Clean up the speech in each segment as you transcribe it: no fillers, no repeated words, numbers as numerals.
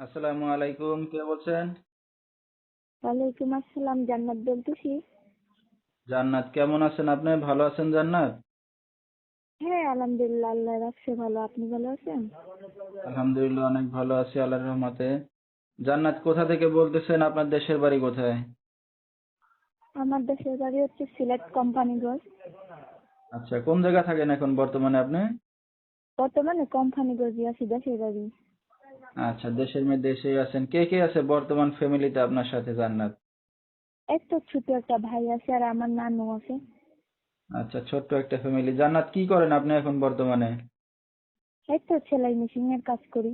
আসসালামু আলাইকুম, কে বলছেন? ওয়ালাইকুম আসসালাম, জান্নাত বলতেছি। জান্নাত, কেমন আছেন আপনি? ভালো আছেন জান্নাত? হ্যাঁ, আলহামদুলিল্লাহ, আল্লাহ রাখছে ভালো। আপনি ভালো আছেন? আলহামদুলিল্লাহ, অনেক ভালো আছি আল্লাহর রহমতে। জান্নাত, কোথা থেকে বলতেছেন? আপনার দেশের বাড়ি কোথায়? আমার দেশের বাড়ি হচ্ছে সিলেট কোম্পানিগঞ্জ। আচ্ছা, কোন জায়গা থাকেন এখন বর্তমানে আপনি? বর্তমানে কোম্পানিগঞ্জে আছি, দেশের বাড়ি। আচ্ছা, দেশের মধ্যে দেশেই আছেন। কে কে আছে বর্তমান ফ্যামিলিতে আপনার সাথে জান্নাত? এই তো ছোট একটা ভাই আছে আর আমার নানু আছে। আচ্ছা, ছোট্ট একটা ফ্যামিলি। জান্নাত, কি করেন আপনি এখন বর্তমানে? এই তো সেলাই মেশিন এর কাজ করি।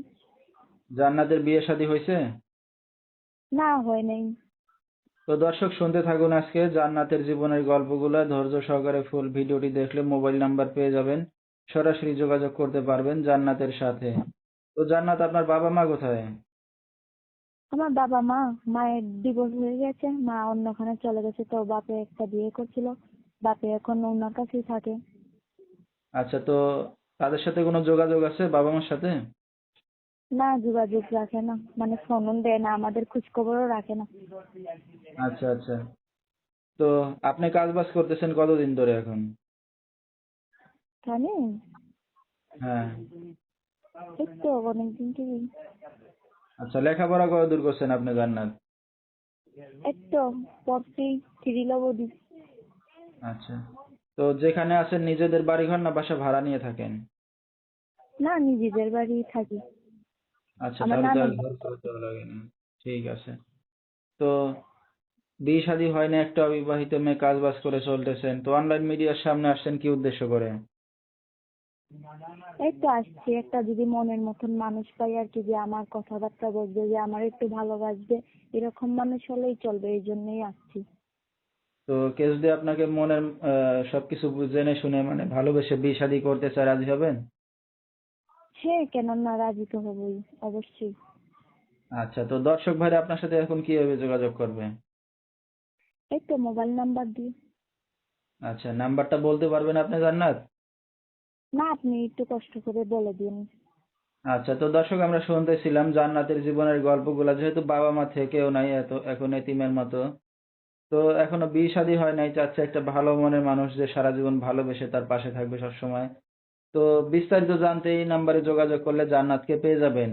জান্নাতের বিয়ে শাদী হয়েছে? না, হয় নাই। তো দর্শক, শুনতে থাকুন আজকে জান্নাতের জীবনের গল্পগুলো ধৈর্য সহকারে। ফুল ভিডিওটি দেখলে মোবাইল নাম্বার পেয়ে যাবেন, সরাসরি যোগাযোগ করতে পারবেন জান্নাতের সাথে। তো জান্নাত, আপনার বাবা মা কোথায়? আমার বাবা মা, মায়ের ডিভোর্স হয়ে গেছে, মা অন্যখানে চলে গেছে, তো বাপে একটা বিয়ে করছিল। বাপে এখন ওনার কাছেই থাকে। আচ্ছা, তো তাদের সাথে কোনো যোগাযোগ আছে বাবা মার সাথে? না, যোগাযোগ রাখে না, মানে ফোনও দেয় না, আমাদের খোঁজ খবরও রাখে না। আচ্ছা আচ্ছা। তো আপনি কাজ বাজ করতেছেন কতদিন ধরে এখন? জানি, হ্যাঁ। এই তো অনেকদিন থেকেই। আচ্ছা, লেখাপড়া কত দূর করছেন আপনি জান্নাত? এই তো পড়ছি, সিরিল অবধি। আচ্ছা। তো যেখানে আছেন নিজেদের বাড়িঘর না বাসা ভাড়া নিয়ে থাকেন? না, নিজেদের বাড়ি থাকি। আচ্ছা, আমার তাহলে তো আর নানুর ঘর বাড়ি। করে দেওয়া লাগে না। ঠিক আছে। তো বিয়ে শাদী হয়নি, একটা অবিবাহিত মেয়ে, কাজ বাজ করে চলতেছেন, তো অনলাইন মিডিয়ার সামনে আসছেন কি উদ্দেশ্য করে? এই তো আসছি, একটা যদি মনের মতন মানুষ পাই আর কি, যে আমার কথাবার্তা বলবে, যে আমার একটু ভালোবাসবে, এরকম মানুষ হলেই চলবে, এই জন্যই আসছি। তো কেউ যদি আপনাকে মনের সবকিছু জেনে শুনে মানে ভালোবেসে বিয়ে শাদী করতে চায়, রাজি হবেন? হ্যাঁ, কেন না, রাজি তো হবই, অবশ্যই। আচ্ছা, তো দর্শক ভাইরা আপনার সাথে এখন কিভাবে যোগাযোগ করবে? এই তো মোবাইল নাম্বার দিয়ে। আচ্ছা, নাম্বারটা বলতে পারবেন আপনি জান্নাত? না, আপনি একটু কষ্ট করে বলে দিন। আচ্ছা, তো দর্শক, আমরা শুনতেছিলাম জান্নাতের জীবনের গল্পগুলা। যেহেতু বাবা মা থেকেও নাই, এত এখন এতিমের মতো, তো এখনো বিয়ে শাদী হয় নাই, চাচ্ছে একটা ভালো মনের মানুষ যে সারা জীবন ভালোবেসে তার পাশে থাকবে সবসময়। তো বিস্তারিত জানতে এই নাম্বারে যোগাযোগ করলে জান্নাতকে পেয়ে যাবেন।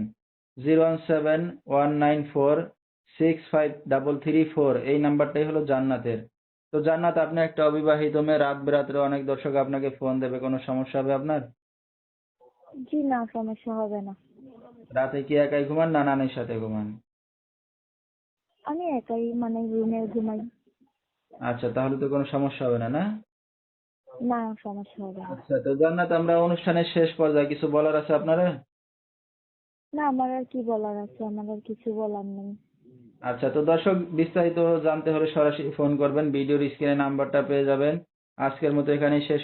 01719465334, এই নাম্বারটাই হলো জান্নাতের। তো জান্নাত, আপনি একটা অবিবাহিত মেয়ে, রাত বেরাত্রে অনেক দর্শক আপনাকে ফোন দেবে, কোনো সমস্যা হবে আপনার? জি না, সমস্যা হবে না। রাতে কি একাই ঘুমান না নানির সাথে ঘুমান? আমি একাই, মানে রুমে ঘুমাই। আচ্ছা, তাহলে তো কোনো সমস্যা হবে না, না? না, সমস্যা হবে না। আচ্ছা, তো জান্নাত, আমরা অনুষ্ঠানের শেষ পর্যায়ে কিছু বলার আছে আপনারা? না, আমার আর কি বলার আছে, আমার আর কিছু বলার নেই। আচ্ছা, তো দর্শক, বিস্তারিত জানতে হলে সরাসরি ফোন করবেন, ভিডিওর স্ক্রিনে নাম্বারটা পেয়ে যাবেন। আজকের মতো এখানেই শেষ